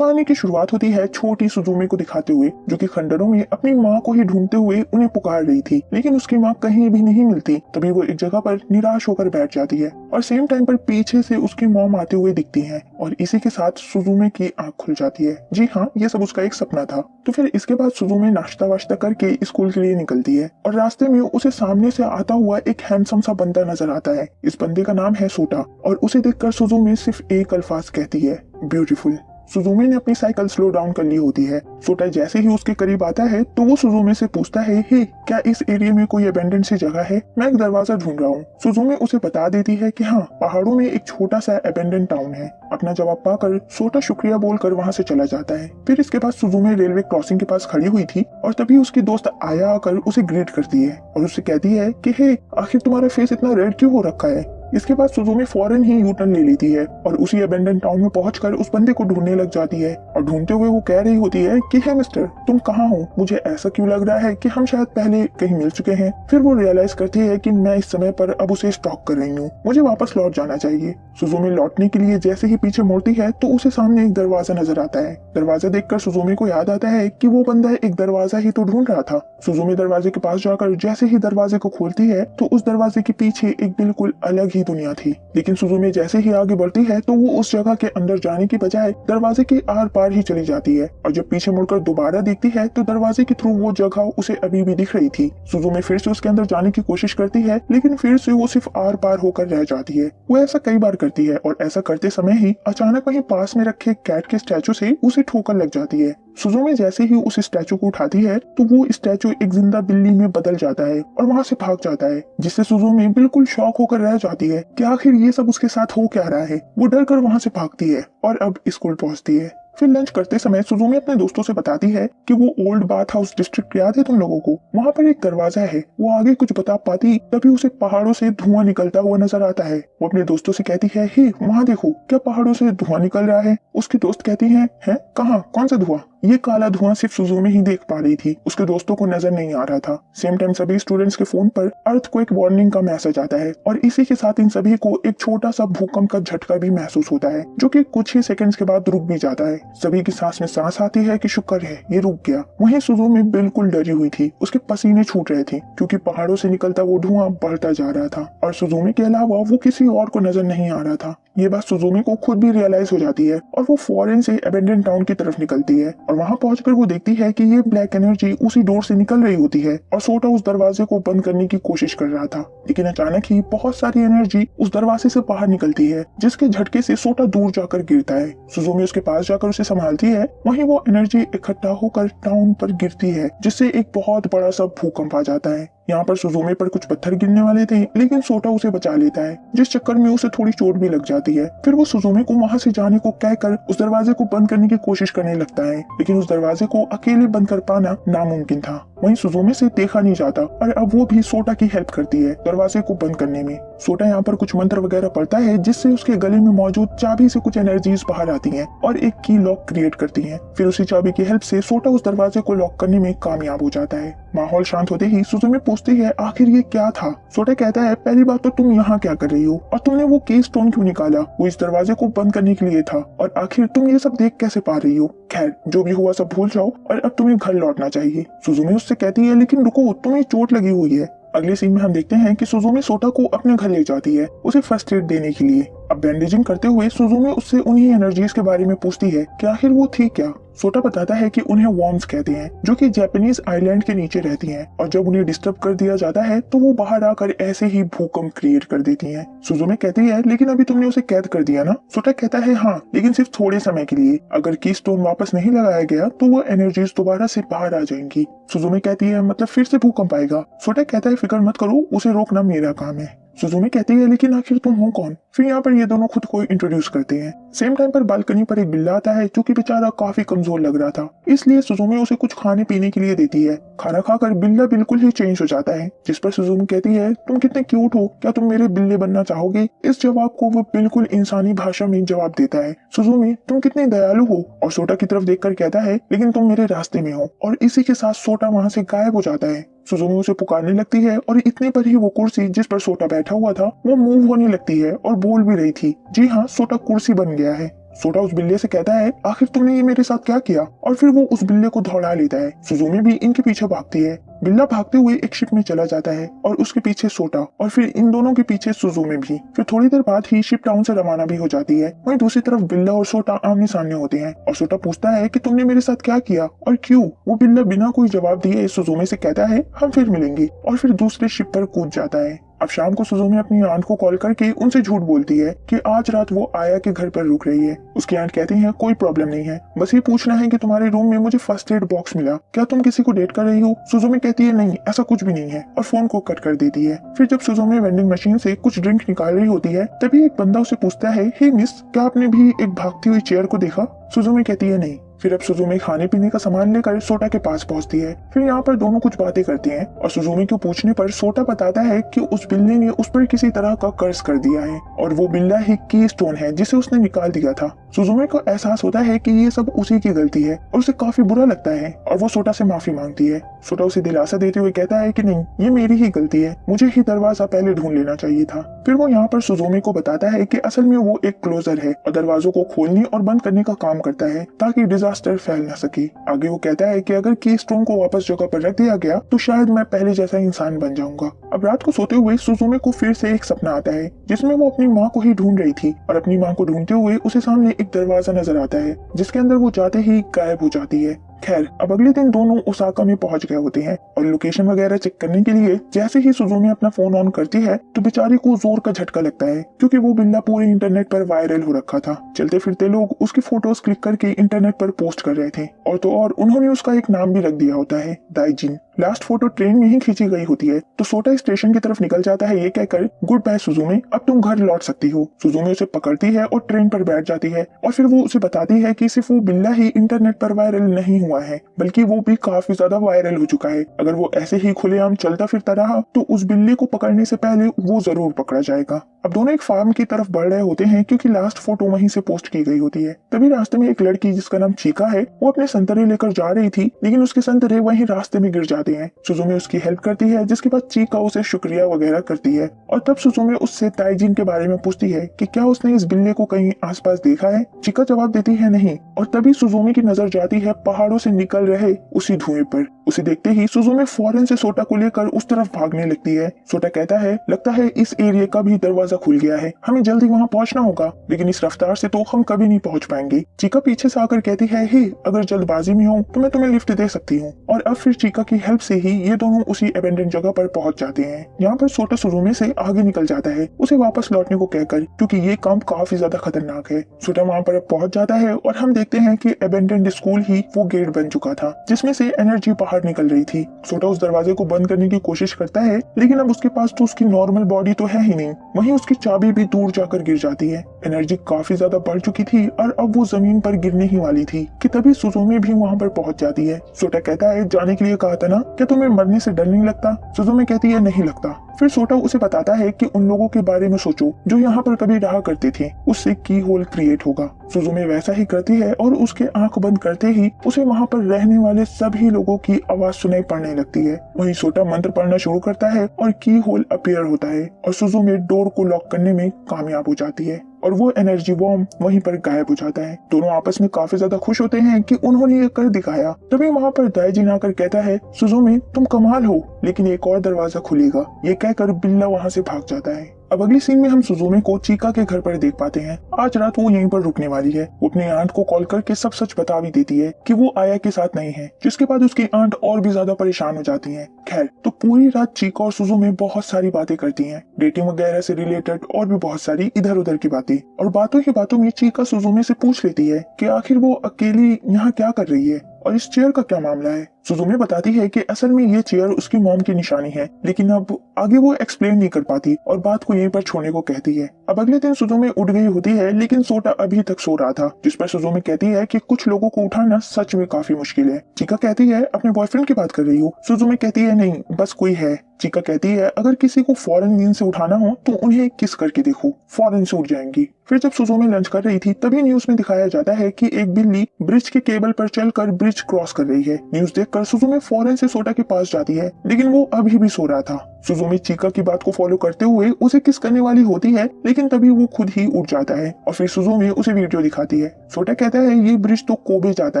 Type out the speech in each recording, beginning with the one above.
कहानी की शुरुआत होती है छोटी सुजुमे को दिखाते हुए, जो कि खंडरों में अपनी माँ को ही ढूंढते हुए उन्हें पुकार रही थी, लेकिन उसकी माँ कहीं भी नहीं मिलती। तभी वो एक जगह पर निराश होकर बैठ जाती है और सेम टाइम पर पीछे से उसकी मॉम आते हुए दिखती है और इसी के साथ सुजुमे की आंख खुल जाती है। जी हाँ, ये सब उसका एक सपना था। तो फिर इसके बाद सुजुमे नाश्ता वाश्ता करके स्कूल के लिए निकलती है और रास्ते में उसे सामने से आता हुआ एक हैंडसम सा बंदा नजर आता है। इस बंदे का नाम है सोटा और उसे देखकर सुजुमे सिर्फ एक अल्फाज कहती है, ब्यूटीफुल। सुजुमे ने अपनी साइकिल स्लो डाउन कर ली होती है। सोटा जैसे ही उसके करीब आता है तो वो सुजुमे से पूछता है, हे क्या इस एरिया में कोई अबेंडेंट सी जगह है? मैं एक दरवाजा ढूंढ रहा हूँ। सुजुमे उसे बता देती है कि हाँ, पहाड़ों में एक छोटा सा अबेंडेंट टाउन है। अपना जवाब पाकर सोटा शुक्रिया बोलकर वहाँ से चला जाता है। फिर इसके बाद सुजुमे रेलवे क्रॉसिंग के पास खड़ी हुई थी और तभी उसकी दोस्त आया आकर उसे ग्रीट करती है और उससे कहती है कि हे, आखिर तुम्हारा फेस इतना रेड क्यों हो रखा है? इसके बाद सुजुमे फौरन ही यू टर्न ले लेती है और उसी अबेंडेंट टाउन में पहुंचकर उस बंदे को ढूंढने लग जाती है और ढूंढते हुए वो कह रही होती है कि हे मिस्टर, तुम कहाँ हो? मुझे ऐसा क्यों लग रहा है कि हम शायद पहले कहीं मिल चुके हैं। फिर वो रियलाइज करती है कि मैं इस समय पर अब उसे स्टॉक कर रही हूँ, मुझे वापस लौट जाना चाहिए। सुजुमे लौटने के लिए जैसे ही पीछे मुड़ती है तो उसे सामने एक दरवाजा नजर आता है। दरवाजा देखकर सुजुमे को याद आता है कि वो बंदा एक दरवाजा ही तो ढूंढ रहा था। सुजुमे दरवाजे के पास जाकर जैसे ही दरवाजे को खोलती है तो उस दरवाजे के पीछे एक बिल्कुल अलग ही दुनिया थी। लेकिन सुजुमे जैसे ही आगे बढ़ती है तो वो उस जगह के अंदर जाने की बजाय दरवाजे के आर पार ही चली जाती है और जब पीछे मुड़कर दोबारा देखती है तो दरवाजे के थ्रू वो जगह उसे अभी भी दिख रही थी। सुजुमे फिर से उसके अंदर जाने की कोशिश करती है लेकिन फिर से वो सिर्फ आर पार होकर रह जाती है। वो ऐसा कई बार करती है और ऐसा करते समय ही अचानक वहीं पास में रखे कैट के स्टैचू से उसे ठोकर लग जाती है। सुजुमे जैसे ही उस स्टैचू को उठाती है तो वो स्टैचू एक जिंदा बिल्ली में बदल जाता है और वहाँ से भाग जाता है, जिससे सुजुमे बिल्कुल शॉक होकर रह जाती है कि आखिर ये सब उसके साथ हो क्या रहा है। वो डर कर वहाँ से भागती है और अब स्कूल पहुँचती है। फिर लंच करते समय सुजुमे अपने दोस्तों से बताती है कि वो ओल्ड बाथ हाउस डिस्ट्रिक्ट याद है तुम लोगों को? वहाँ पर एक दरवाजा है। वो आगे कुछ बता पाती तभी उसे पहाड़ों से धुआं निकलता हुआ नजर आता है। वो अपने दोस्तों से कहती है, हे वहाँ देखो, क्या पहाड़ों से धुआं निकल रहा है? उसकी दोस्त कहती है कहाँ, कौन सा धुआं? ये काला धुआं सिर्फ सुजुमे ही देख पा रही थी, उसके दोस्तों को नजर नहीं आ रहा था। सेम टाइम सभी स्टूडेंट्स के फोन पर अर्थक्वेक वार्निंग का मैसेज आता है और इसी के साथ इन सभी को एक छोटा सा भूकंप का झटका भी महसूस होता है, जो कि कुछ ही सेकंड्स के बाद रुक भी जाता है। सभी की सांस में सांस आती है कि शुक्र है ये रुक गया। वहीं सुजुमे बिल्कुल डरी हुई थी, उसके पसीने छूट रहे थे क्योंकि पहाड़ों से निकलता वो धुआं बढ़ता जा रहा था और सुजुमे के अलावा वो किसी और को नजर नहीं आ रहा था। ये बात सुजुमे को खुद भी रियलाइज हो जाती है और वो फौरन से अबेंडेंट टाउन की तरफ निकलती है और वहां पहुंचकर वो देखती है कि ये ब्लैक एनर्जी उसी डोर से निकल रही होती है और सोटा उस दरवाजे को बंद करने की कोशिश कर रहा था, लेकिन अचानक ही बहुत सारी एनर्जी उस दरवाजे से बाहर निकलती है, जिसके झटके से सोटा दूर जाकर गिरता है। सुजुमे उसके पास जाकर उसे संभालती है। वहीं वो एनर्जी इकट्ठा होकर टाउन पर गिरती है, जिससे एक बहुत बड़ा सा भूकंप आ जाता है। यहाँ पर सुजुमे पर कुछ पत्थर गिरने वाले थे, लेकिन सोटा उसे बचा लेता है, जिस चक्कर में उसे थोड़ी चोट भी लग जाती है। फिर वो सुजुमे को वहाँ से जाने को कहकर उस दरवाजे को बंद करने की कोशिश करने लगता है, लेकिन उस दरवाजे को अकेले बंद कर पाना नामुमकिन था। वहीं सुजुमे से देखा नहीं जाता और अब वो भी सोटा की हेल्प करती है दरवाजे को बंद करने में। सोटा यहाँ पर कुछ मंत्र वगैरह पढ़ता है, जिससे उसके गले में मौजूद चाबी से कुछ एनर्जीज बाहर आती हैं और एक की लॉक क्रिएट करती हैं। फिर उसी चाबी की हेल्प से सोटा उस दरवाजे को लॉक करने में कामयाब हो जाता है। माहौल शांत होते ही सुजुमे पूछती है, आखिर ये क्या था? सोटा कहता है, पहली बात तो तुम यहाँ क्या कर रही हो और तुमने वो की स्टोन क्यों निकाला? वो इस दरवाजे को बंद करने के लिए था और आखिर तुम ये सब देख कैसे पा रही हो? खैर, जो भी हुआ सब भूल जाओ और अब तुम्हें घर लौटना चाहिए। सुजुमे उससे कहती है, लेकिन रुको, तुम्हें चोट लगी हुई है। अगले सीन में हम देखते हैं कि सुजुमे सोटा को अपने घर ले जाती है उसे फर्स्ट एड देने के लिए। अब बैंडेजिंग करते हुए सुजुमे उससे उन्हीं एनर्जीज के बारे में पूछती है कि आखिर वो थी क्या। सोटा बताता है कि उन्हें वॉर्म्स कहते हैं, जो कि जापानीज आइलैंड के नीचे रहती हैं और जब उन्हें डिस्टर्ब कर दिया जाता है तो वो बाहर आकर ऐसे ही भूकंप क्रिएट कर देती हैं। सुजुमे कहती है, लेकिन अभी तुमने उसे कैद कर दिया ना? सोटा कहता है, हाँ, लेकिन सिर्फ थोड़े समय के लिए। अगर की स्टोन वापस नहीं लगाया गया तो वो एनर्जीज दोबारा से बाहर आ जाएंगी। सुजुमे कहती है, मतलब फिर से भूकंप आएगा? सोटा कहता है, फिक्र मत करो, उसे रोकना मेरा काम है। सुजुमे कहती है, लेकिन आखिर तुम हो कौन? फिर यहाँ पर ये दोनों खुद को इंट्रोड्यूस करते हैं। सेम टाइम पर बालकनी पर एक बिल्ला आता है, जो कि बेचारा काफी कमजोर लग रहा था, इसलिए सुजुमे उसे कुछ खाने पीने के लिए देती है। खाना खाकर बिल्ला बिल्कुल ही चेंज हो जाता है, जिस पर सुजुमे कहती है, तुम कितने क्यूट हो, क्या तुम मेरे बिल्ले बनना चाहोगे? इस जवाब को वो बिल्कुल इंसानी भाषा में जवाब देता है, सुजुमे तुम कितने दयालु हो। और सोटा की तरफ देखकर कहता है, लेकिन तुम मेरे रास्ते में हो। और इसी के साथ सोटा वहाँ से गायब हो जाता है। सुजुमे उसे पुकारने लगती है और इतने पर ही वो कुर्सी जिस पर सोटा बैठा हुआ था वो मूव होने लगती है और बोल भी रही थी। जी हाँ, सोटा कुर्सी बन गया है। सोटा उस बिल्ली से कहता है, आखिर तुमने ये मेरे साथ क्या किया, और फिर वो उस बिल्ली को दौड़ा लेता है। सुजुमी भी इनके पीछे भागती है। बिल्ला भागते हुए एक शिप में चला जाता है और उसके पीछे सोटा, और फिर इन दोनों के पीछे सुजुमी भी। फिर थोड़ी देर बाद ही शिप टाउन से रवाना भी हो जाती है। वहीं दूसरी तरफ बिल्ला और सोटा आमने सामने होते हैं और सोटा पूछता है कि तुमने मेरे साथ क्या किया और क्यों। वो बिल्ला बिना कोई जवाब दिए सुजुमी से कहता है, हम फिर मिलेंगे, और फिर दूसरे शिप पर कूद जाता है। अब शाम को सुजुमी अपनी आंट को कॉल करके उनसे झूठ बोलती है कि आज रात वो आया के घर पर रुक रही है। उसकी आंट कहती है, कोई प्रॉब्लम नहीं है, बस ये पूछना है कि तुम्हारे रूम में मुझे फर्स्ट एड बॉक्स मिला, क्या तुम किसी को डेट कर रही हो। सुजुमी कहती है, नहीं ऐसा कुछ भी नहीं है, और फोन को कट कर देती है। फिर जब सुजुमी वेंडिंग मशीन से कुछ ड्रिंक निकाल रही होती है, तभी एक बंदा उसे पूछता है, हे मिस, क्या आपने भी एक भागती हुई चेयर को देखा। सुजुमी कहती है, नहीं। फिर अब सुजुमी खाने पीने का सामान लेकर सोटा के पास पहुंचती है। फिर यहाँ पर दोनों कुछ बातें करती हैं और सुजुमी को पूछने पर सोटा बताता है कि उस बिल्ली ने उस पर किसी तरह का कर्ज कर दिया है और वो बिल्ला ही की स्टोन है जिसे उसने निकाल दिया था। सुजुमी को एहसास होता है कि ये सब उसी की गलती है और उसे काफी बुरा लगता है और वो सोटा से माफी मांगती है। सोटा उसे दिलासा देते हुए कहता है कि नहीं, ये मेरी ही गलती है, मुझे ही दरवाजा पहले ढूंढ लेना चाहिए था। फिर वो यहाँ पर सुजुमी को बताता है कि असल में वो एक क्लोजर है और दरवाजों को खोलने और बंद करने का काम करता है ताकि डिजास्टर फैल न सके। आगे वो कहता है कि अगर की स्टोन को वापस जगह पर रख दिया गया तो शायद मैं पहले जैसा इंसान बन जाऊंगा। अब रात को सोते हुए सुजुमी को फिर से एक सपना आता है जिसमें वो अपनी माँ को ही ढूंढ रही थी और अपनी माँ को ढूंढते हुए उसे सामने एक दरवाजा नजर आता है जिसके अंदर वो जाते ही गायब हो जाती है। खैर, अब अगले दिन दोनों ओसाका में पहुंच गए होते हैं और लोकेशन वगैरह चेक करने के लिए जैसे ही सुजुमी अपना फोन ऑन करती है तो बेचारी को जोर का झटका लगता है क्योंकि वो बिल्ला पूरे इंटरनेट पर वायरल हो रखा था। चलते फिरते लोग उसकी फोटोज क्लिक करके इंटरनेट पर पोस्ट कर रहे थे और तो और उन्होंने उसका एक नाम भी रख दिया होता है, दाइजिन। लास्ट फोटो ट्रेन में ही खींची गई होती है तो सोटा स्टेशन की तरफ निकल जाता है ये कहकर, गुड बाय सुजुमी, अब तुम घर लौट सकती हो। सुजुमी उसे पकड़ती है और ट्रेन पर बैठ जाती है और फिर वो उसे बताती है कि सिर्फ वो बिल्ला ही इंटरनेट पर वायरल नहीं हुआ है बल्कि वो भी काफी ज्यादा वायरल हो चुका है। अगर वो ऐसे ही खुलेआम चलता फिरता रहा तो उस बिल्ली को पकड़ने से पहले वो जरूर पकड़ा जाएगा। अब दोनों एक फार्म की तरफ बढ़ रहे होते हैं क्योंकि लास्ट फोटो वहीं से पोस्ट की गई होती है। तभी रास्ते में एक लड़की जिसका नाम चीका है वो अपने संतरे लेकर जा रही थी लेकिन उसके संतरे वहीं रास्ते में गिर जाते हैं। सुजुमी उसकी हेल्प करती है जिसके बाद चीका उसे शुक्रिया वगैरह करती है और तब सुजुमी उससे दाइजिन के बारे में पूछती है कि क्या उसने इस बिल्ली को कहीं आसपास देखा है। चीका जवाब देती है नहीं और तभी सुजुमी की नजर जाती है पहाड़ों से निकल रहे उसी धुएं पर। उसे देखते ही सुजुमी फौरन से सोटा को लेकर उस तरफ भागने लगती है। सोटा कहता है, लगता है इस एरिया का भी दरवाजा खुल गया है, हमें जल्दी वहाँ पहुँचना होगा, लेकिन इस रफ्तार से तो हम कभी नहीं पहुँच पाएंगे। चीका पीछे से आकर कहती है, हे अगर जल्दबाजी में हो तो मैं तुम्हें लिफ्ट दे सकती हूँ। और अब फिर चीका की हेल्प से ही ये दोनों उसी अबेंडन जगह पर पहुँच जाते हैं। यहाँ पर सोटा सुजुमी से आगे निकल जाता है उसे वापस लौटने को कहकर क्योंकि ये काम काफी ज्यादा खतरनाक है। सोटा वहाँ पर पहुँच जाता है और हम देखते हैं कि अबेंडन स्कूल ही वो गेट बन चुका था जिसमें से एनर्जी बाहर निकल रही थी। सोटा उस दरवाजे को बंद करने की कोशिश करता है लेकिन अब उसके पास तो उसकी नॉर्मल बॉडी तो है ही नहीं, वहीं उसकी चाबी भी दूर जाकर गिर जाती है। एनर्जी काफी ज्यादा बढ़ चुकी थी और अब वो जमीन पर गिरने ही वाली थी कि तभी सुजुमी भी वहाँ पर पहुँच जाती है। सोटा कहता है, जाने के लिए कहा था ना, क्या तुम्हें मरने से डर नहीं लगता। सुजुमी कहती है, नहीं लगता। फिर सोटा उसे बताता है कि उन लोगों के बारे में सोचो जो यहाँ पर कभी रहा करते थे, उससे की होल क्रिएट होगा। सुजुमी वैसा ही करती है और उसके आंख बंद करते ही उसे वहाँ पर रहने वाले सभी लोगों की आवाज सुनाई पड़ने लगती है। वहीं सोटा मंत्र पढ़ना शुरू करता है और की होल अपीयर होता है और सुजुमी डोर को लॉक करने में कामयाब हो जाती है और वो एनर्जी वॉर्म वहीं पर गायब हो जाता है। दोनों आपस में काफी ज्यादा खुश होते हैं कि उन्होंने ये कर दिखाया। तभी वहाँ पर दाइजिन आकर कहता है, सुजुमी तुम कमाल हो, लेकिन एक और दरवाजा खुलेगा। ये कहकर बिल्ला वहाँ से भाग जाता है। अब अगली सीन में हम सुजुमी को चीका के घर पर देख पाते हैं। आज रात वो यहीं पर रुकने वाली है। वो अपनी आंट को कॉल करके सब सच बता भी देती है कि वो आया के साथ नहीं है, जिसके बाद उसकी आंट और भी ज्यादा परेशान हो जाती है। खैर, तो पूरी रात चीका और सुजुमी बहुत सारी बातें करती हैं, डेटिंग वगैरह से रिलेटेड और भी बहुत सारी इधर उधर की बातें। और बातों ही बातों में चीका सुजुमी से पूछ लेती है कि आखिर वो अकेली यहाँ क्या कर रही है और इस चेयर का क्या मामला है। सुजुमी बताती है कि असल में ये चेयर उसकी मॉम की निशानी है, लेकिन अब आगे वो एक्सप्लेन नहीं कर पाती और बात को यहीं पर छोड़ने को कहती है। अब अगले दिन सुजुमी उठ गई होती है लेकिन सोटा अभी तक सो रहा था, जिस पर सुजुमी कहती है कि कुछ लोगों को उठाना सच में काफी मुश्किल है। चीका कहती है, अपने बॉयफ्रेंड की बात कर रही हो। सुजुमी कहती है, नहीं बस कोई है। चीका कहती है, अगर किसी को फौरन नींद से उठाना हो तो उन्हें किस करके देखो, फौरन से उठ जाएंगी। फिर जब सुजुमी लंच कर रही थी तभी न्यूज में दिखाया जाता है कि एक बिल्ली ब्रिज के केबल पर चलकर ब्रिज क्रॉस कर रही है। न्यूज देखकर सुजुमी फौरन से सोटा के पास जाती है लेकिन वो अभी भी सो रहा था। सुजुमी चीका की बात को फॉलो करते हुए उसे किस करने वाली होती है, लेकिन तभी वो खुद ही उठ जाता है और फिर सुजुमी उसे वीडियो दिखाती है। सोटा कहता है ये ब्रिज तो कोबे जाता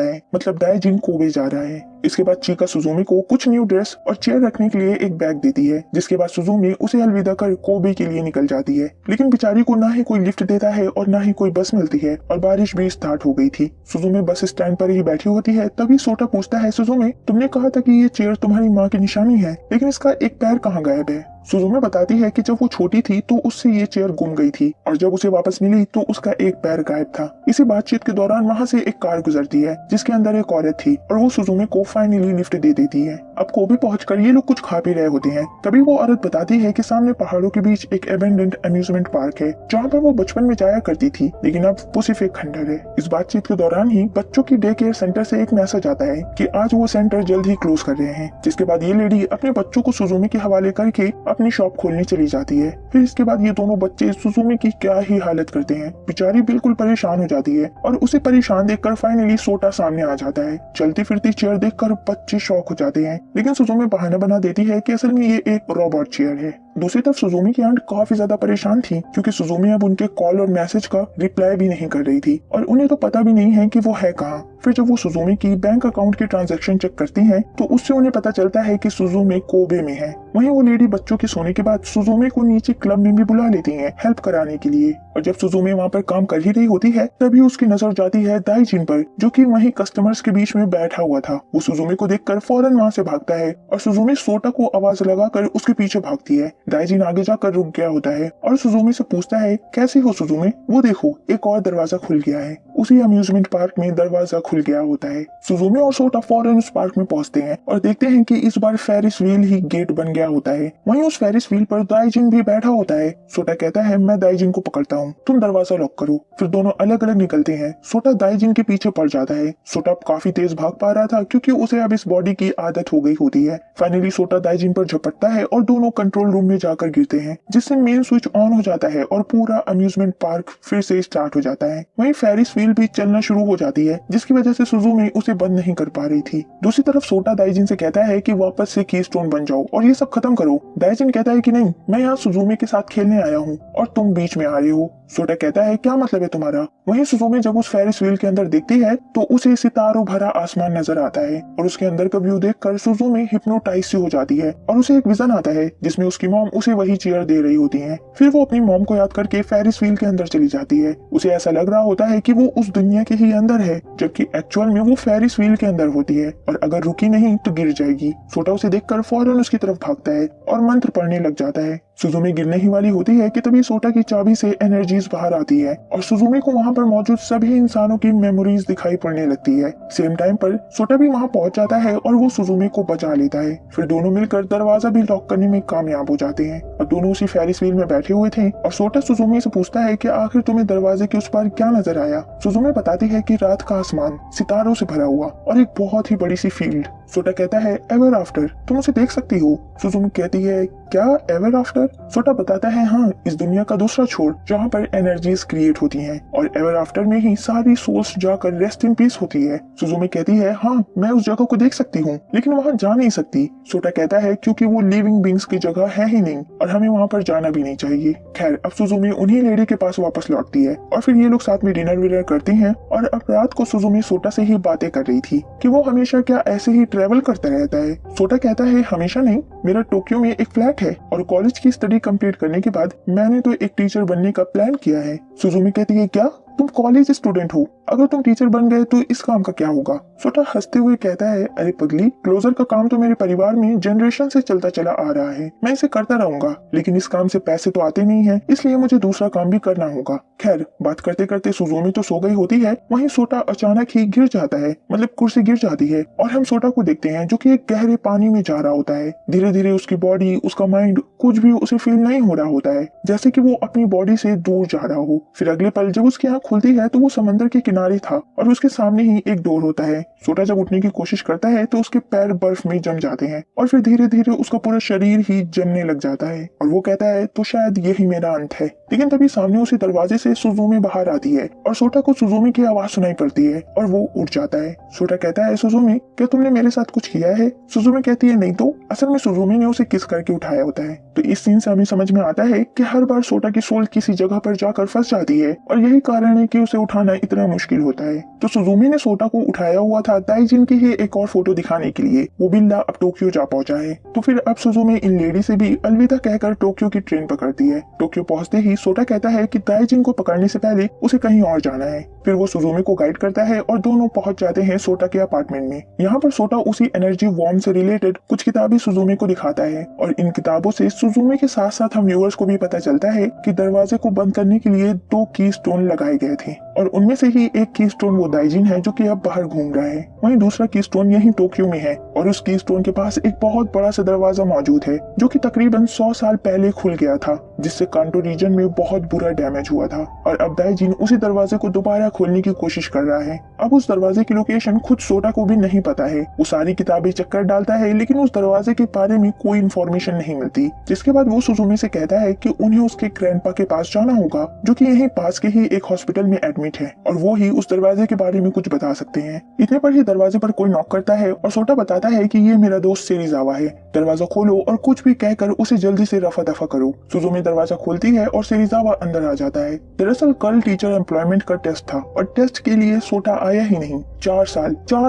है, मतलब दाइजिन कोबे जा रहा है। इसके बाद चीका सुजुमी को कुछ न्यू ड्रेस और चेयर रखने के लिए एक बैग देती है, जिसके बाद सुजुमी उसे अलविदा कर कोबे के लिए निकल जाती है। लेकिन बेचारी को ना ही कोई लिफ्ट देता है और ना ही कोई बस मिलती है और बारिश भी स्टार्ट हो गई थी। सुजुमी बस स्टैंड पर ही बैठी होती है, तभी सोटा पूछता है, सुजुमी तुमने कहा था कि ये चेयर तुम्हारी माँ की निशानी है, लेकिन इसका एक पैर कहाँ गायब है? सुजुमी बताती है कि जब वो छोटी थी तो उससे ये चेयर गुम गई थी और जब उसे वापस मिली तो उसका एक पैर गायब था। इसी बातचीत के दौरान वहाँ से एक कार गुजरती है जिसके अंदर एक औरत थी और वो सुजुमी को फाइनली लिफ्ट दे देती है। अब कोबे पहुंचकर ये लोग कुछ खा पी रहे होते हैं, तभी वो औरत बताती है कि सामने पहाड़ों के बीच एक एबेंडेंट अम्यूजमेंट पार्क है जहाँ पर वो बचपन में जाया करती थी, लेकिन अब वो सिर्फ एक खंडर है। इस बातचीत के दौरान ही बच्चों की डे केयर सेंटर से एक मैसेज आता है कि आज वो सेंटर जल्द ही क्लोज कर रहे हैं, जिसके बाद ये लेडी अपने बच्चों को सुजुमी के हवाले करके अपनी शॉप खोलने चली जाती है। फिर इसके बाद ये दोनों बच्चे सुजुमी की क्या ही हालत करते हैं, बेचारी बिल्कुल परेशान हो जाती है और उसे परेशान देखकर फाइनली सोटा सामने आ जाता है। चलती फिरती चेयर देखकर बच्चे शॉक हो जाते हैं, लेकिन सुजुमी बहाना बना देती है कि असल में ये एक रोबोट चेयर है। दूसरी तरफ सुजुमी की आंट काफी ज्यादा परेशान थी क्योंकि सुजुमी अब उनके कॉल और मैसेज का रिप्लाई भी नहीं कर रही थी और उन्हें तो पता भी नहीं है कि वो है कहाँ। फिर जब वो सुजुमी की बैंक अकाउंट की ट्रांजैक्शन चेक करती हैं तो उससे उन्हें पता चलता है कि सुजुमी कोबे में है। वहीं वो लेडी बच्चों के सोने के बाद सुजुमी को नीचे क्लब में भी बुला लेती हैं हेल्प कराने के लिए, और जब सुजुमी वहाँ पर काम कर ही रही होती है तभी उसकी नजर जाती है दाइजिन पर, जो कि वहीं कस्टमर्स के बीच में बैठा हुआ था। वो सुजुमी को देखकर फौरन वहाँ से भागता है और सुजुमी सोटा को आवाज लगाकर उसके पीछे भागती है। दाइजिन आगे जाकर रुक गया होता है और सुजुमी से पूछता है, कैसी हो सुजुमी? वो देखो एक और दरवाजा खुल गया है। उसी अम्यूजमेंट पार्क में दरवाजा खुल गया होता है। सुजुमी और सोटा फौरन उस पार्क में पहुंचते हैं और देखते हैं कि इस बार फेरिस व्हील ही गेट बन गया होता है। वहीं उस फेरिस व्हील पर दाइजिन भी बैठा होता है। सोटा कहता है, मैं दाइजिन को पकड़ता हूँ, तुम दरवाजा लॉक करो। फिर दोनों अलग अलग निकलते हैं। सोटा दाइजिन के पीछे पड़ जाता है। सोटा काफी तेज भाग पा रहा था क्योंकि उसे अब इस बॉडी की आदत हो गई होती है। फाइनली सोटा दाइजिन पर झपटता है और दोनों कंट्रोल रूम में जाकर गिरते हैं, जिससे मेन स्विच ऑन हो जाता है और पूरा अम्यूजमेंट पार्क फिर से स्टार्ट हो जाता है। वहीं फेरिस व्हील भी चलना शुरू हो जाती है, जिसकी वजह से सुजुमी उसे बंद नहीं कर पा रही थी। दूसरी तरफ सोटा दाइजिन से कहता है कि वापस से कीस्टोन बन जाओ और ये सब खत्म करो। दाइजिन कहता है कि नहीं, मैं यहाँ सुजुमी के साथ खेलने आया हूँ और तुम बीच में आ रहे हो। सोटा कहता है, क्या मतलब है तुम्हारा? वहीं सुजुमी जब उस फेरिस व्हील के अंदर देखती है तो उसे सितारों भरा आसमान नजर आता है और उसके अंदर का व्यू देखकर सुजुमी हिप्नोटाइज सी हो जाती है और उसे एक विजन आता है जिसमें उसकी मॉम उसे वही चेयर दे रही होती है। फिर वो अपनी मॉम को याद करके फेरिस व्हील के अंदर चली जाती है। उसे ऐसा लग रहा होता है कि वो उस दुनिया के ही अंदर है, जबकि एक्चुअल में वो फेरिस व्हील के अंदर होती है और अगर रुकी नहीं तो गिर जाएगी। सोटा उसे देखकर फौरन उसकी तरफ भागता है और मंत्र पढ़ने लग जाता है। सुजुमी गिरने ही वाली होती है कि तभी सोटा की चाबी से एनर्जीज बाहर आती है और सुजुमी को वहाँ पर मौजूद सभी इंसानों की मेमोरीज दिखाई पड़ने लगती है। सेम टाइम पर सोटा भी वहाँ पहुँच जाता है और वो सुजुमी को बचा लेता है। फिर दोनों मिलकर दरवाजा भी लॉक करने में कामयाब हो जाते हैं और दोनों उसी फेरिस व्हील में बैठे हुए थे और सोटा सुजुमी से पूछता है कि आखिर तुम्हें दरवाजे के उस पार क्या नजर आया? सुजुमी बताती है कि रात का आसमान सितारों से भरा हुआ और एक बहुत ही बड़ी सी फील्ड। सोटा कहता है, एवर आफ्टर तुम उसे देख सकती हो? सुजुमी कहती है, क्या एवर आफ्टर? सोटा बताता है, हाँ, इस दुनिया का दूसरा छोर जहाँ पर एनर्जीज क्रिएट होती हैं और एवर आफ्टर में ही सारी सोल्स जाकर रेस्ट इन पीस होती है। सुजुमी कहती है, हाँ, मैं उस जगह को देख सकती हूँ लेकिन वहाँ जा नहीं सकती। सोटा कहता है, क्योंकि वो लिविंग बींग्स की जगह है ही नहीं और हमें वहाँ पर जाना भी नहीं चाहिए। खैर, अब सुजुमी उन्हीं लेडी के पास वापस लौटती है और फिर ये लोग साथ में डिनर विनर करते हैं और अब रात को सुजुमी सोटा से ही बातें कर रही थी कि वो हमेशा क्या ऐसे ही ट्रेवल करता रहता है। सोटा कहता है, हमेशा नहीं, मेरा टोक्यो में एक फ्लैट है और कॉलेज की स्टडी कंप्लीट करने के बाद मैंने तो एक टीचर बनने का प्लान किया है। सुजुमी कहती है, क्या तुम कॉलेज स्टूडेंट हो? अगर तुम टीचर बन गए तो इस काम का क्या होगा? सोटा हंसते हुए कहता है, अरे पगली, क्लोजर का काम तो मेरे परिवार में जनरेशन से चलता चला आ रहा है, मैं इसे करता रहूंगा, लेकिन इस काम से पैसे तो आते नहीं है, इसलिए मुझे दूसरा काम भी करना होगा। खैर, बात करते करते सुजुमी तो सो गई होती है, वहीं सोटा अचानक ही गिर जाता है, मतलब कुर्सी गिर जाती है और हम सोटा को देखते हैं जो कि एक गहरे पानी में जा रहा होता है। धीरे धीरे उसकी बॉडी, उसका माइंड कुछ भी उसे फील नहीं हो रहा होता है, जैसे कि वो अपनी बॉडी से दूर जा रहा हो। फिर अगले पल जब उसकी आंख खुलती है तो वो समंदर के किनारे था और उसके सामने ही एक डोर होता है सोटा जब उठने की कोशिश करता है तो उसके पैर बर्फ में जम जाते हैं और फिर धीरे धीरे उसका पूरा शरीर ही जमने लग जाता है और वो कहता है तो शायद यही मेरा अंत है। लेकिन तभी सामने उसी दरवाजे से सुजुमी बाहर आती है और सोटा को सुजुमी की आवाज सुनाई पड़ती है और वो उठ जाता है। सोटा कहता है सुजुमी क्या तुमने मेरे साथ कुछ किया है? सुजुमी कहती है नहीं तो। असल में सुजुमी ने उसे किस करके उठाया होता है। तो इस सीन से हमें समझ में आता है कि हर बार सोटा की सोल किसी जगह पर जाकर फंस जाती है और यही कारण है कि उसे उठाना इतना मुश्किल होता है। तो सुजुमी ने सोटा को उठाया हुआ था दाइजिन की ही एक और फोटो दिखाने के लिए। वो बिल्ला अब टोक्यो जा पहुंचा है। तो फिर अब सुजुमी इन लेडी से भी अलविदा कहकर टोक्यो की ट्रेन पकड़ती है। टोक्यो पहुंचते ही सोटा कहता है कि दाइजिन को पकड़ने से पहले उसे कहीं और जाना है। फिर वो सुजुमी को गाइड करता है और दोनों पहुंच जाते हैं सोटा के अपार्टमेंट में। यहाँ पर सोटा उसी एनर्जी वॉर्म से रिलेटेड कुछ किताबें सुजुमी को दिखाता है और इन किताबों से सुजुमी के साथ साथ हम व्यूअर्स को भी पता चलता है कि दरवाजे को बंद करने के लिए 2 की स्टोन लगाए गए थे और उनमें से ही एक की स्टोन वो दाइजिन है जो कि अब बाहर घूम रहा है। वहीं दूसरा की स्टोन यहीं टोक्यो में है और उस की स्टोन के पास एक बहुत बड़ा सा दरवाजा मौजूद है जो कि तकरीबन 100 साल पहले खुल गया था, जिससे कांटो रीजन में बहुत बुरा डैमेज हुआ था और अब दाइजिन उसी दरवाजे को दोबारा खोलने की कोशिश कर रहा है। अब उस दरवाजे की लोकेशन खुद सोटा को भी नहीं पता है। वो सारी किताबें चक्कर डालता है लेकिन उस दरवाजे के बारे में कोई इन्फॉर्मेशन नहीं मिलती, जिसके बाद वो सुजुमी से कहता है कि उन्हें उसके ग्रैंडपा के पास जाना होगा जो कि यहीं पास के ही एक हॉस्पिटल में एडमिट है और वो ही उस दरवाजे के बारे में कुछ बता सकते हैं। इतने पर ही दरवाजे पर कोई नॉक करता है और सोटा बताता है कि ये मेरा दोस्त सेरिजावा है, दरवाजा खोलो और कुछ भी कहकर उसे जल्दी से रफा दफा करो। सुजुमी दरवाजा खोलती है और सेरिजावा अंदर आ जाता है। दरअसल कल टीचर एम्प्लॉयमेंट का टेस्ट था और टेस्ट के लिए सोटा आया ही नहीं। 4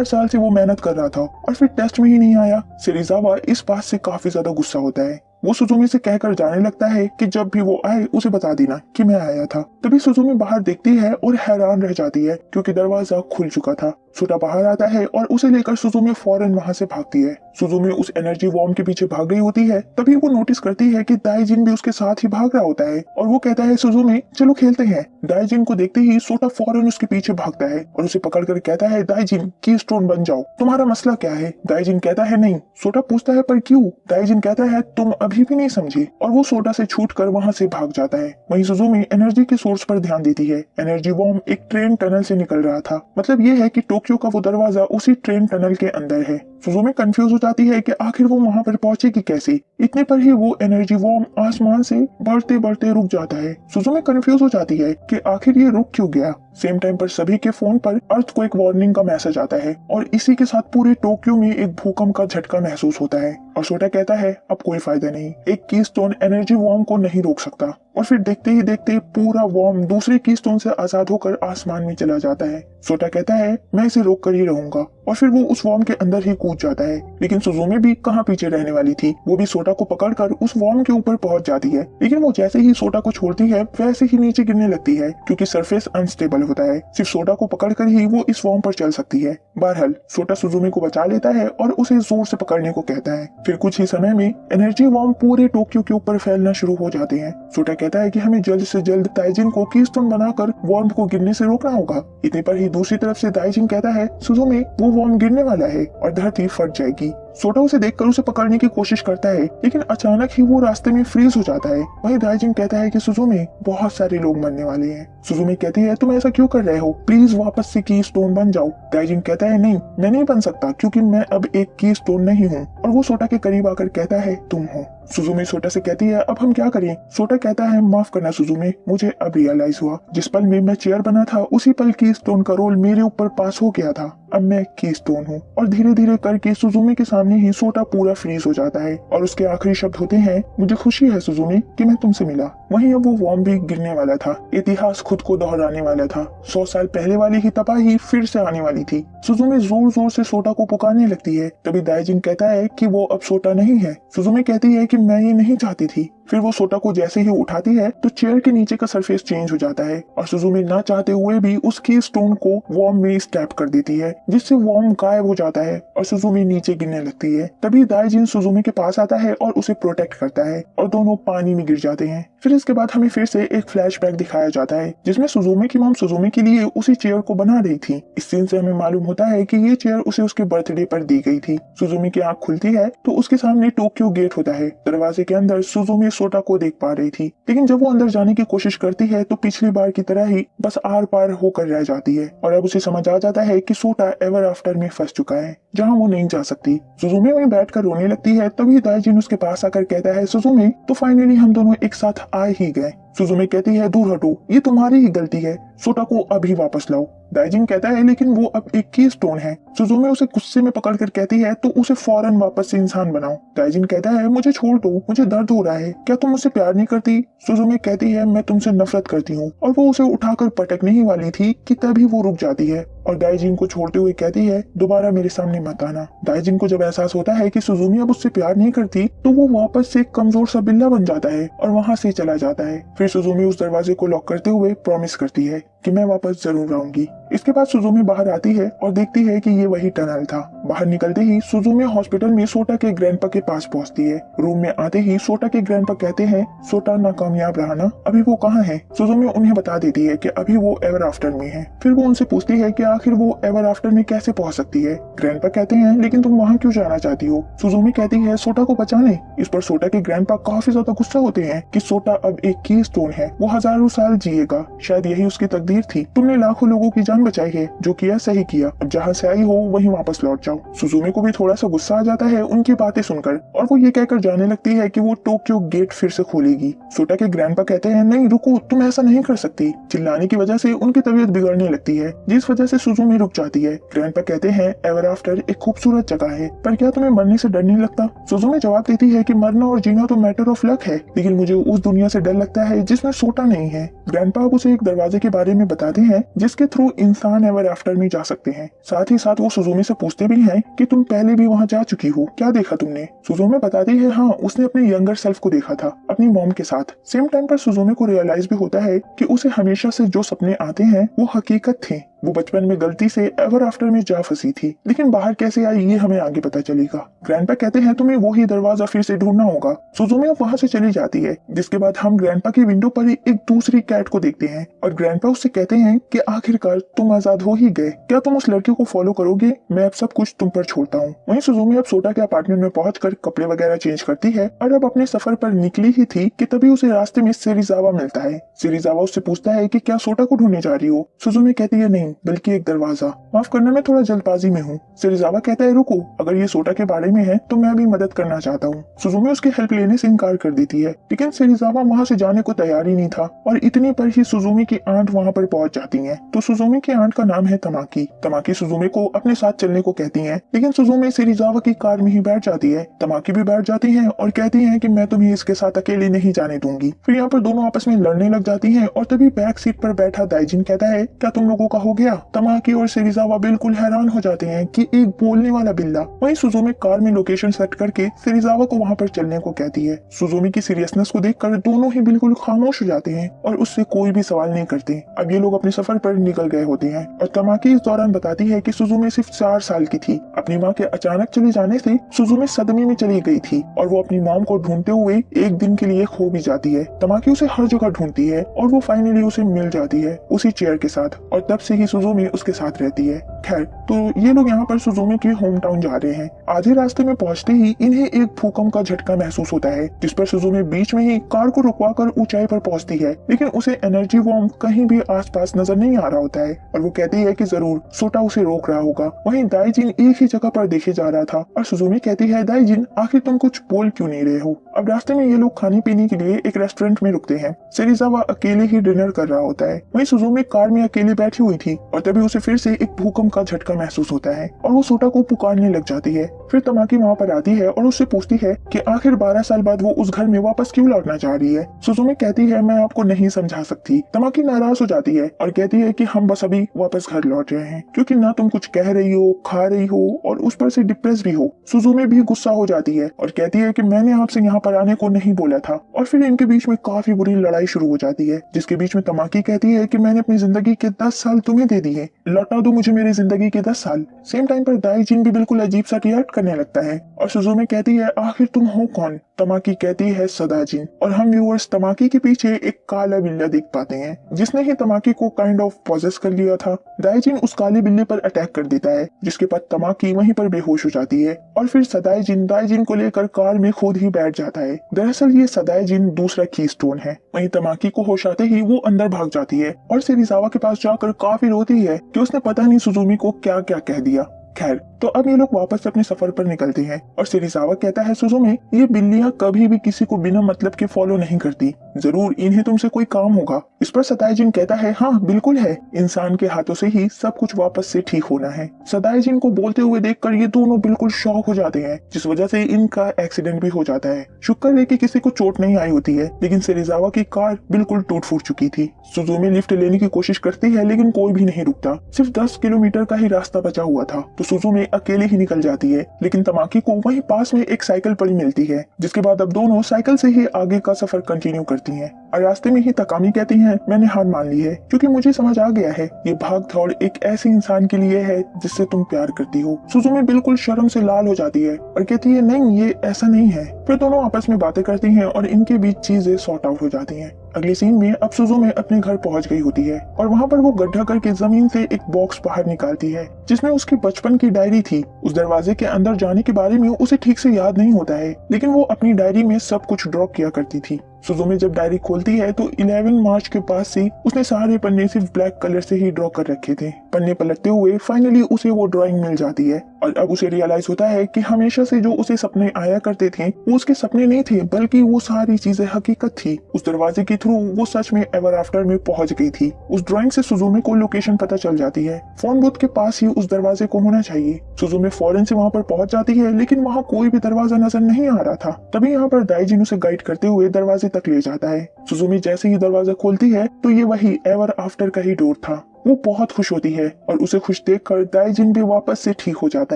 साल से वो मेहनत कर रहा था और फिर टेस्ट में ही नहीं आया। सेरिजावा इस बात से काफी ज्यादा गुस्सा होता है। वो सुजुमी से कहकर जाने लगता है कि जब भी वो आए उसे बता देना कि मैं आया था। तभी सुजुमी बाहर देखती है और हैरान रह जाती है क्योंकि दरवाजा खुल चुका था। सोटा बाहर आता है और उसे लेकर सुजुमी फौरन वहां से भागती है। सुजुमी उस एनर्जी वॉर्म के पीछे भाग रही होती है, तभी वो नोटिस करती है कि दाइजिन भी उसके साथ ही भाग रहा होता है और वो कहता है सुजुमी चलो खेलते हैं। दाइजिन को देखते ही सोटा फौरन उसके पीछे भागता है और उसे पकड़कर कहता है दाइजिन की स्टोन बन जाओ, तुम्हारा मसला क्या है? दाइजिन कहता है नहीं। सोटा पूछता है पर क्यों? दाइजिन कहता है तुम अभी भी नहीं समझे और वो सोटा से छूटकर वहां से भाग जाता है। वहीं सुजुमी एनर्जी के सोर्स पर ध्यान देती है। एनर्जी वॉर्म एक ट्रेन टनल से निकल रहा था, मतलब ये है कि टोक्यो का वो दरवाजा उसी ट्रेन टनल के अंदर है। सुजुमी कंफ्यूज हो जाती है कि आखिर वो वहां पर पहुंचेगी कैसे। इतने पर ही वो एनर्जी वॉर्म आसमान से बढ़ते बढ़ते रुक जाता है। सुजुमी कंफ्यूज हो जाती है कि आखिर ये रुक क्यों गया। सेम टाइम पर सभी के फोन पर अर्थक्वेक वार्निंग का मैसेज आता है और इसी के साथ पूरे टोक्यो में एक भूकंप का झटका महसूस होता है और सोटा कहता है अब कोई फायदा नहीं, एक कीस्टोन एनर्जी वॉर्म को नहीं रोक सकता। और फिर देखते ही देखते पूरा वॉर्म दूसरे कीस्टोन से आजाद होकर आसमान में चला जाता है। सोटा कहता है मैं इसे रोक कर ही रहूंगा और फिर वो उस वॉर्म के अंदर ही कूद जाता है। लेकिन सुजुमी भी कहाँ पीछे रहने वाली थी, वो भी सोटा को पकड़कर उस वॉर्म के ऊपर पहुंच जाती है। लेकिन वो जैसे ही सोटा को छोड़ती है वैसे ही नीचे गिरने लगती है क्योंकि सरफेस अनस्टेबल होता है। सिर्फ सोटा को पकड़कर ही वो इस वॉर्म पर चल सकती है। बहरहाल सोटा सुजुमी को बचा लेता है और उसे जोर से पकड़ने को कहता है। फिर कुछ ही समय में एनर्जी वॉर्म पूरे टोक्यो के ऊपर फैलना शुरू हो जाते हैं। सोटा कहता है कि हमें जल्द से जल्द दाइजिन को कीस्टोन बनाकर वॉर्म को गिरने से रोकना होगा। इतने पर ही दूसरी तरफ से दाइजिन कहता है सुजुमी वो वॉर्म गिरने वाला है और धरती फट जाएगी। सोटा उसे देखकर उसे पकड़ने की कोशिश करता है लेकिन अचानक ही वो रास्ते में फ्रीज हो जाता है। वहीं दाइजिन कहता है कि सुजुमी बहुत सारे लोग मरने वाले हैं। सुजुमी कहती है तुम ऐसा क्यों कर रहे हो, प्लीज वापस से की स्टोन बन जाओ। दाइजिन कहता है नहीं मैं नहीं बन सकता क्योंकि मैं अब एक की स्टोन नहीं हूँ और वो सोटा के करीब आकर कहता है तुम हो। सुजुमी सोटा से कहती है अब हम क्या करें? सोटा कहता है माफ करना सुजुमी, मुझे अब रियलाइज हुआ जिस पल में मैं चेयर बना था उसी पल की स्टोन का रोल मेरे ऊपर पास हो गया था। अब मैं की स्टोन हूँ। और धीरे धीरे करके सुजुमी के सामने ही सोटा पूरा फ्रीज हो जाता है और उसके आखिरी शब्द होते हैं मुझे खुशी है सुजुमी कि मैं तुमसे मिला। वहीं अब वो वॉर्म भी गिरने वाला था। इतिहास खुद को दोहराने वाला था। 100 साल पहले वाली ही तबाही फिर से आने वाली थी। सुजुमी जोर जोर से सोटा को पुकारने लगती है। तभी दाइजिन कहता है कि वो अब सोटा नहीं है। सुजुमी कहती है कि मैं ये नहीं चाहती थी। फिर वो सोटा को जैसे ही उठाती है तो चेयर के नीचे का सरफेस चेंज हो जाता है और सुजुमी ना चाहते हुए भी उसकी स्टोन को वॉर्म में स्टैप कर देती है जिससे वॉर्म गायब हो जाता है और सुजुमी नीचे गिरने लगती है। तभी दाइजिन सुजुमी के पास आता है और उसे प्रोटेक्ट करता है और दोनों पानी में गिर जाते हैं। फिर इसके बाद हमें फिर से एक फ्लैशबैक दिखाया जाता है जिसमें सुजुमी की मॉम सुजुमी के लिए उसी चेयर को बना रही थी। इस सीन से हमें मालूम होता है कि ये चेयर उसे उसके बर्थडे पर दी गई थी। सुजुमी की आंख खुलती है तो उसके सामने टोक्यो गेट होता है। दरवाजे के अंदर सुजुमी सोटा को देख पा रही थी, लेकिन जब वो अंदर जाने की कोशिश करती है तो पिछली बार की तरह ही बस आर पार होकर रह जाती है और अब उसे समझ आ जाता है कि सोटा एवर आफ्टर में फंस चुका है जहाँ वो नहीं जा सकती। सुजुमी वहीं बैठकर रोने लगती है, तभी दाइजिन उसके पास आकर कहता है, सुजुमी तो फाइनली हम दोनों एक साथ आ ही गए। सुजुमी कहती है, दूर हटो, ये तुम्हारी ही गलती है, सोटा को अभी वापस लाओ। दाइजिन कहता है, लेकिन वो अब एक की स्टोन है। सुजुमी उसे गुस्से में पकड़कर कहती है, तो उसे फौरन वापस से इंसान बनाओ। दाइजिन कहता है, मुझे छोड़ दो, मुझे दर्द हो रहा है, क्या तुम मुझसे प्यार नहीं करती? सुजुमी कहती है, मैं तुमसे नफरत करती हूँ, और वो उसे उठाकर पटकने ही वाली थी कि तभी वो रुक जाती है और दाइजिन को छोड़ते हुए कहती है, दोबारा मेरे सामने मत आना। दाइजिन को जब एहसास होता है कि सुजुमी अब उससे प्यार नहीं करती तो वो वापस से एक कमजोर सा बिल्ला बन जाता है और वहाँ से चला जाता है। फिर सुजुमी उस दरवाजे को लॉक करते हुए प्रॉमिस करती है कि मैं वापस जरूर आऊंगी। इसके बाद सुजुमी बाहर आती है और देखती है कि ये वही टनल था। बाहर निकलते ही सुजुमी हॉस्पिटल में सोटा के ग्रैंडपा के पास पहुंचती है। रूम में आते ही सोटा के ग्रैंडपा कहते हैं, सोटा नाकामयाब रहा ना, अभी वो कहाँ है? सुजुमी उन्हें बता देती है कि अभी वो एवर आफ्टर में है। फिर वो उनसे पूछती है कि आखिर वो एवर आफ्टर में कैसे पहुंच सकती है। ग्रैंडपा कहते हैं, लेकिन तुम वहाँ क्यों जाना चाहती हो? सुजुमी कहती है, सोटा को बचाने। इस पर सोटा के ग्रैंडपा काफी ज्यादा गुस्सा होते हैं कि सोटा अब एक की स्टोन है, वो हजारों साल जिएगा, शायद यही उसकी तकदीर थी। तुमने लाखों लोगों की जान बचाई है, जो किया सही किया, अब जहाँ से आई हो वहीं वापस लौट जाओ। सुजुमी को भी थोड़ा सा गुस्सा आ जाता है उनकी बातें सुनकर और वो ये कहकर जाने लगती है कि वो टोक्यो गेट फिर से खोलेगी। सोटा के ग्रैंडपा कहते हैं, नहीं रुको, तुम ऐसा नहीं कर सकती। चिल्लाने की वजह से उनकी तबीयत बिगड़ने लगती है, जिस वजह से सुजुमी रुक जाती है। ग्रैंडपा कहते हैं, एवर आफ्टर एक खूबसूरत जगह है, पर क्या तुम्हें मरने से डर नहीं लगता? सुजुमी जवाब देती है कि मरना और जीना तो मैटर ऑफ लक है, लेकिन मुझे उस दुनिया से डर लगता है जिसमें सोटा नहीं है। ग्रैंडपा अब उसे एक दरवाजे के बारे में बताते हैं जिसके थ्रू इंसान एवर आफ्टर में जा सकते हैं। साथ ही साथ वो सुजुमी से पूछते भी हैं कि तुम पहले भी वहाँ जा चुकी हो, क्या देखा तुमने? सुजुमी बताती है, हाँ, उसने अपने यंगर सेल्फ को देखा था अपनी मॉम के साथ। सेम टाइम पर सुजुमी को रियलाइज भी होता है कि उसे हमेशा से जो सपने आते हैं वो हकीकत थे। वो बचपन में गलती से एवर आफ्टर में जा फंसी थी, लेकिन बाहर कैसे आई ये हमें आगे पता चलेगा। ग्रैंडपा कहते हैं, तुम्हें वही दरवाजा फिर से ढूंढना होगा। सुजुमी अब वहाँ से चली जाती है, जिसके बाद हम ग्रैंडपा की विंडो पर एक दूसरी कैट को देखते हैं और ग्रैंडपा उससे कहते हैं कि आखिरकार तुम आजाद हो ही गए, क्या तुम उस लड़की को फॉलो करोगे? मैं अब सब कुछ तुम पर छोड़ता हूँ। वहीं सुजुमी अब सोटा के अपार्टमेंट में पहुंचकर कपड़े वगैरह चेंज करती है और अब अपने सफर पर निकली ही थी कि तभी उसे रास्ते में सेरिजावा मिलता है। सेरिजावा उससे पूछता है कि क्या सोटा को ढूंढने जा रही हो? सुजुमी कहती है, नहीं, बल्कि एक दरवाजा। माफ करना, मैं थोड़ा जल्दबाजी में हूँ। सेरिजावा कहता है, रुको, अगर ये सोटा के बारे में है तो मैं भी मदद करना चाहता हूँ। सुजुमी उसकी हेल्प लेने से इनकार कर देती है, लेकिन सेरिजावा वहाँ से जाने को तैयार ही नहीं था और इतनी पर ही सुजुमी की आंट वहाँ पर पहुंच जाती है। तो सुजुमी की आंट का नाम है तमाकी। तमाकी सुजुमी को अपने साथ चलने को कहती है, लेकिन सुजुमी सेरिजावा की कार में ही बैठ जाती है। तमाकी भी बैठ जाती है और कहती है कि मैं तुम्हें इसके साथ अकेले नहीं जाने दूंगी। फिर यहाँ पर दोनों आपस में लड़ने लग जाती हैं और तभी बैक सीट पर बैठा दाइजिन कहता है, क्या तुम लोगों का हो गया? तमाकी और सेरिजावा बिल्कुल हैरान हो जाते हैं कि एक बोलने वाला बिल्ला। वहीं सुजुमी कार में लोकेशन सेट करके सेरिजावा को वहाँ पर चलने को कहती है। सुजुमी की सीरियसनेस को देखकर दोनों ही बिल्कुल खामोश हो जाते हैं और उससे कोई भी सवाल नहीं करते। अब ये लोग अपने सफर पर निकल गए होते हैं और तमाकी इस दौरान बताती है कि सुजुमी सिर्फ 4 साल की थी। अपनी माँ के अचानक चले जाने से सुजुमी सदमे में चली गई थी और वो अपनी मॉम को ढूंढते हुए एक दिन के लिए खो भी जाती है। तमाकी उसे हर जगह ढूंढती है और वो फाइनली उसे मिल जाती है उसी चेयर के साथ और तब से ही सुजुमी उसके साथ रहती है। खैर, तो ये लोग यहाँ पर सुजुमी के होम टाउन जा रहे हैं। आधे रास्ते में पहुंचते ही इन्हें एक भूकंप का झटका महसूस होता है, जिस पर सुजुमी बीच में ही कार को रुकवाकर ऊंचाई पर पहुंचती है, लेकिन उसे एनर्जी वॉर्म कहीं भी आसपास नजर नहीं आ रहा होता है और वो कहती है कि जरूर सोटा उसे रोक रहा होगा। वहीं दाइजिन एक ही जगह पर देखे जा रहा था और सुजुमी कहती है, दाइजिन आखिर तुम कुछ बोल क्यों नहीं रहे हो? अब रास्ते में ये लोग खाने पीने के लिए एक रेस्टोरेंट में रुकते हैं। सेरिजावा अकेले ही डिनर कर रहा होता है। वहीं सुजुमी कार में अकेली बैठी हुई थी और तभी उसे फिर से एक भूकंप का झटका महसूस होता है और वो सोटा को पुकारने लग जाती है। फिर तमाकी वहाँ पर आती है और उससे पूछती है कि आखिर 12 साल बाद वो उस घर में वापस क्यों लौटना चाह रही है। सुजुमी कहती है, मैं आपको नहीं समझा सकती। तमाकी नाराज हो जाती है और कहती है कि हम बस अभी वापस घर लौट रहे हैं, क्योंकि ना तुम कुछ कह रही हो, खा रही हो और उस पर से डिप्रेस भी हो। सुजुमी भी गुस्सा हो जाती है और कहती है कि मैंने आपसे यहाँ पर आने को नहीं बोला था और फिर इनके बीच में काफी बुरी लड़ाई शुरू हो जाती है, जिसके बीच में तमाकी कहती है कि मैंने अपनी जिंदगी के 10 साल तुम्हें दे दिए, लौटा दो मुझे मेरी जिंदगी के 10 साल। सेम टाइम पर दाईजिन भी बिल्कुल अजीब सा रिएक्ट करने लगता है और सुजुमे कहती है आखिर तुम हो कौन। तमाकी कहती है सदाजिन, और हम व्यूअर्स तमाकी के पीछे एक काला बिल्ला देख पाते हैं जिसने ही तमाकी को काइंड ऑफ पॉजेस कर लिया था। दाईजिन उस काले बिल्ले पर अटैक कर देता है जिसके बाद तमाकी वहीं पर बेहोश हो जाती है और फिर सदाईजिन दाईजिन को लेकर कार में खुद ही बैठ जाता है। दरअसल ये सदाईजिन दूसरा कीस्टोन है। वहीं तमाकी को होश आते ही वो अंदर भाग जाती है और सेरिजावा के पास जाकर काफी रोती है कि उसने पता नहीं सुजुमी को क्या क्या कह दिया। खैर, तो अब ये लोग वापस अपने सफर पर निकलते हैं और सेरिजावा कहता है सुजुमे, ये बिल्लियां कभी भी किसी को बिना मतलब के फॉलो नहीं करती, जरूर इन्हें तुमसे कोई काम होगा। इस पर सदाईजिन कहता है हाँ बिल्कुल है, इंसान के हाथों से ही सब कुछ वापस से ठीक होना है। सदाईजिन को बोलते हुए देखकर ये दोनों बिल्कुल शॉक हो जाते हैं जिस वजह से इनका एक्सीडेंट भी हो जाता है। शुक्र है कि किसी को चोट नहीं आई होती है, लेकिन सेरिजावा की कार बिल्कुल टूट फूट चुकी थी। सुजुमे लिफ्ट लेने की कोशिश करती है लेकिन कोई भी नहीं रुकता। सिर्फ 10 किलोमीटर का ही रास्ता बचा हुआ था तो सुजुमे अकेले ही निकल जाती है, लेकिन तमाकी को वहीं पास में एक साइकिल पड़ी मिलती है जिसके बाद अब दोनों साइकिल से ही आगे का सफर कंटिन्यू करती हैं। और रास्ते में ही तकामी कहती हैं मैंने हार मान ली है क्योंकि मुझे समझ आ गया है ये भाग दौड़ एक ऐसे इंसान के लिए है जिससे तुम प्यार करती हो। सुजुमे बिल्कुल शर्म से लाल हो जाती है और कहती है नहीं ये ऐसा नहीं है। फिर दोनों आपस में बातें करती हैं और इनके बीच चीजें सॉर्ट आउट हो जाती हैं। अगले सीन में अब सुजुमे अपने घर पहुंच गई होती है और वहां पर वो गड्ढा करके जमीन से एक बॉक्स बाहर निकालती है जिसमें उसके बचपन की डायरी थी। उस दरवाजे के अंदर जाने के बारे में उसे ठीक से याद नहीं होता है, लेकिन वो अपनी डायरी में सब कुछ ड्रॉ किया करती थी। सुजुमे जब डायरी खोलती है तो 11 मार्च के पास से उसने सारे पन्ने सिर्फ ब्लैक कलर से ही ड्रॉ कर रखे थे। पन्ने पलटते हुए फाइनली उसे वो ड्राइंग मिल जाती है और अब उसे रियलाइज होता है कि हमेशा से जो उसे सपने आया करते थे वो उसके सपने नहीं थे, बल्कि वो सारी चीजें हकीकत थी। उस दरवाजे के थ्रू वो सच में एवर आफ्टर में पहुंच गई थी। उस ड्राइंग से सुजुमे को लोकेशन पता चल जाती है। फोन बूथ के पास ही उस दरवाजे को होना चाहिए। सुजुमे फौरन से वहाँ पर पहुंच जाती है लेकिन वहाँ कोई भी दरवाजा नजर नहीं आ रहा था। तभी यहाँ पर दाईजिन उसे गाइड करते हुए दरवाजे तक ले जाता है। सुजुमी जैसे ही दरवाजा खोलती है तो ये वही एवर आफ्टर का ही डोर था। वो बहुत खुश होती है और उसे खुश देखकर दाईजिन भी वापस से ठीक हो जाता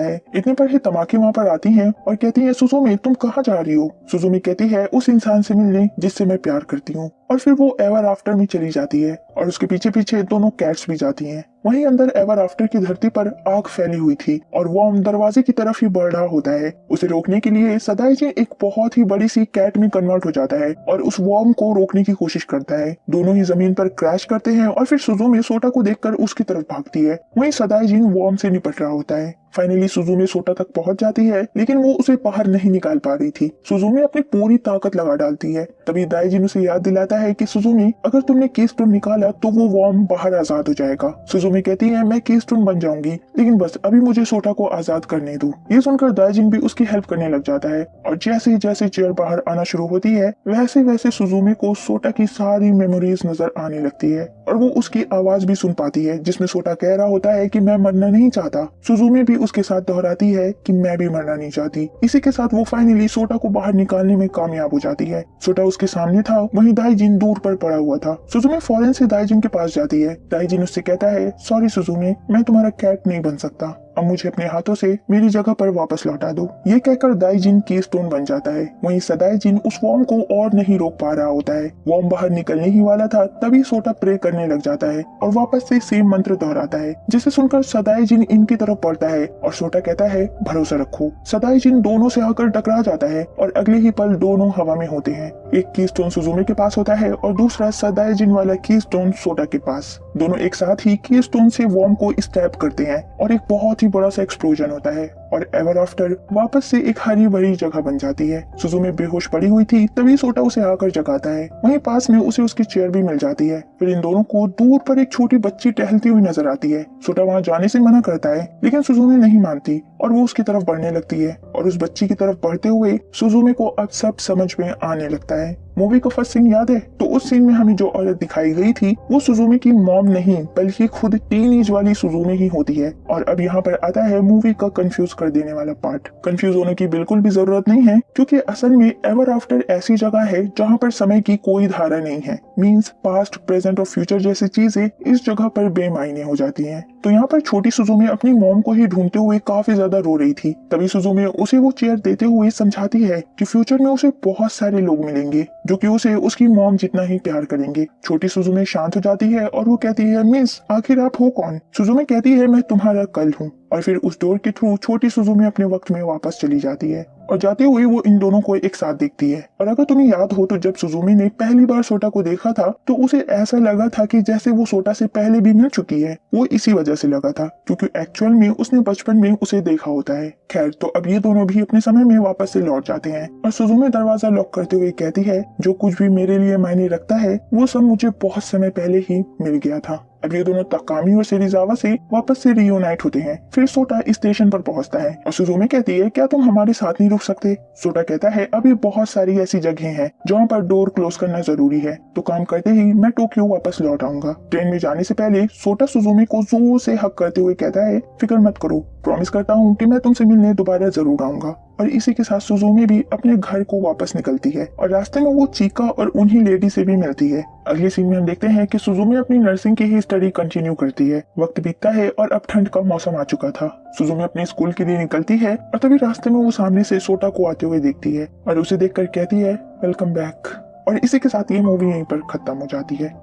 है। इतने पर ही तमाकी वहाँ पर आती हैं और कहती है सुजुमी तुम कहाँ जा रही हो। सुजुमी कहती है उस इंसान से मिलने जिससे मैं प्यार करती हूँ, और फिर वो एवर आफ्टर में चली जाती है और उसके पीछे पीछे दोनों कैट्स भी जाती हैं। वहीं अंदर एवर आफ्टर की धरती पर आग फैली हुई थी और वॉर्म दरवाजे की तरफ ही बढ़ रहा होता है। उसे रोकने के लिए सदाईजिन एक बहुत ही बड़ी सी कैट में कन्वर्ट हो जाता है और उस वॉर्म को रोकने की कोशिश करता है। दोनों ही जमीन पर क्रैश करते हैं और फिर सुजुमी सोटा को देखकर उसकी तरफ भागती है। वहीं सदाईजिन वॉर्म से निपट रहा होता है। फाइनली सुजुमी सोटा तक पहुंच जाती है लेकिन वो उसे बाहर नहीं निकाल पा रही थी। सुजुमी अपनी पूरी ताकत लगा डालती है। तभी दाईजिन उसे याद दिलाता है कि सुजुमी अगर तुमने कीस्टोन निकाला तो वो वॉर्म बाहर आजाद हो जाएगा। सुजुमी कहती है मैं कीस्टोन बन जाऊंगी, लेकिन बस अभी मुझे सोटा को आजाद करने दो। ये सुनकर दाईजिन भी उसकी हेल्प करने लग जाता है और जैसे जैसे चेयर बाहर आना शुरू होती है वैसे वैसे सुजुमी को सोटा की सारी मेमोरीज नजर आने लगती है और वो उसकी आवाज भी सुन पाती है जिसमें सोटा कह रहा होता है कि मैं मरना नहीं चाहता। सुजुमी भी उसके साथ दोहराती है कि मैं भी मरना नहीं चाहती। इसी के साथ वो फाइनली सोटा को बाहर निकालने में कामयाब हो जाती है। सोटा उसके सामने था, वहीं दाईजिन दूर पर पड़ा हुआ था। सुजुमी फौरन से दाईजिन के पास जाती है। दाईजिन उससे कहता है सॉरी सुजुमी, मैं तुम्हारा कैट नहीं बन सकता, अब मुझे अपने हाथों से मेरी जगह पर वापस लौटा दो। ये कहकर दाईजिन कीस्टोन बन जाता है। वहीं सदाईजिन उस वॉर्म को और नहीं रोक पा रहा होता है। वॉर्म बाहर निकलने ही वाला था तभी सोटा प्रे करने लग जाता है और वापस से सेम मंत्र दोहराता है, जिसे सुनकर सदाईजिन इनकी तरफ बढ़ता है और सोटा कहता है भरोसा रखो। सदाईजिन दोनों से आकर टकरा जाता है और अगले ही पल दोनों हवा में होते हैं। एक कीस्टोन सुजुमी के पास होता है और दूसरा सदाईजिन वाला कीस्टोन सोटा के पास। दोनों एक साथ ही कीस्टोन से वॉर्म को स्टैप करते हैं और एक बहुत ही बड़ा सा एक्सप्लोजन होता है और एवर आफ्टर वापस से एक हरी भरी जगह बन जाती है। सुजुमी बेहोश पड़ी हुई थी तभी सोटा उसे आकर जगाता है। वहीं पास में उसे उसकी चेयर भी मिल जाती है। फिर इन दोनों को दूर पर एक छोटी बच्ची टहलती हुई नजर आती है। सोटा वहां जाने से मना करता है लेकिन सुजुमी नहीं मानती और वो उसकी तरफ बढ़ने लगती है और उस बच्ची की तरफ बढ़ते हुए सुजुमी को अब सब समझ में आने लगता है। मूवी का फर्स्ट सीन याद है? तो उस सीन में हमें जो औरत दिखाई गई थी वो सुजुमी की मॉम नहीं बल्कि खुद टीनेज वाली सुजुमी ही होती है। और अब यहाँ पर आता है मूवी का कंफ्यूज कर देने वाला पार्ट। कंफ्यूज होने की बिल्कुल भी जरूरत नहीं है क्योंकि असल में एवर आफ्टर ऐसी जगह है जहाँ पर समय की कोई धारा नहीं है। मीन्स पास्ट, प्रेजेंट और फ्यूचर जैसी चीजें इस जगह पर बेमायने हो जाती हैं। तो यहाँ पर छोटी सुजुमी अपनी मॉम को ही ढूंढते हुए काफी ज्यादा रो रही थी। तभी सुजुमी उसे वो चेयर देते हुए समझाती है कि फ्यूचर में उसे बहुत सारे लोग मिलेंगे जो कि उसे उसकी मॉम जितना ही प्यार करेंगे। छोटी सुजुमे शांत हो जाती है और वो कहती है, मिस आखिर आप हो कौन? सुजुमे कहती है, मैं तुम्हारा कल हूँ। और फिर उस डोर के थ्रू छोटी सुजुमे अपने वक्त में वापस चली जाती है और जाते हुए वो इन दोनों को एक साथ देखती है। और अगर तुम्हें याद हो तो जब सुजुमी ने पहली बार सोटा को देखा था तो उसे ऐसा लगा था कि जैसे वो सोटा से पहले भी मिल चुकी है। वो इसी वजह से लगा था क्योंकि एक्चुअल में उसने बचपन में उसे देखा होता है। खैर, तो अब ये दोनों भी अपने समय में वापस से लौट जाते हैं और सुजुमी दरवाजा लॉक करते हुए कहती है, जो कुछ भी मेरे लिए मायने रखता है वो सब मुझे बहुत समय पहले ही मिल गया था। अब ये दोनों ताकामी और सेरिजावा से वापस से रियूनाइट होते हैं। फिर सोटा स्टेशन पर पहुंचता है और सुजुमी कहती है, क्या तुम हमारे साथ नहीं रुक सकते? सोटा कहता है, अभी बहुत सारी ऐसी जगह हैं जहाँ पर डोर क्लोज करना जरूरी है, तो काम करते ही मैं टोक्यो वापस लौट आऊंगा। ट्रेन में जाने से पहले सोटा सुजुमी को जोर से हक करते हुए कहता है, फिक्र मत करो, प्रॉमिस करता हूँ कि मैं तुमसे मिलने दोबारा जरूर आऊंगा। और इसी के साथ सुजुमी भी अपने घर को वापस निकलती है और रास्ते में वो चीका और उन्हीं लेडी से भी मिलती है। अगले सीन में हम देखते हैं कि सुजुमी अपनी नर्सिंग की ही स्टडी कंटिन्यू करती है। वक्त बीतता है और अब ठंड का मौसम आ चुका था। सुजुमी अपने स्कूल के लिए निकलती है और तभी रास्ते में वो सामने से सोटा को आते हुए देखती है और उसे देखकर कहती है, वेलकम बैक। और इसी के साथ ये मूवी यहीं पर खत्म हो जाती है।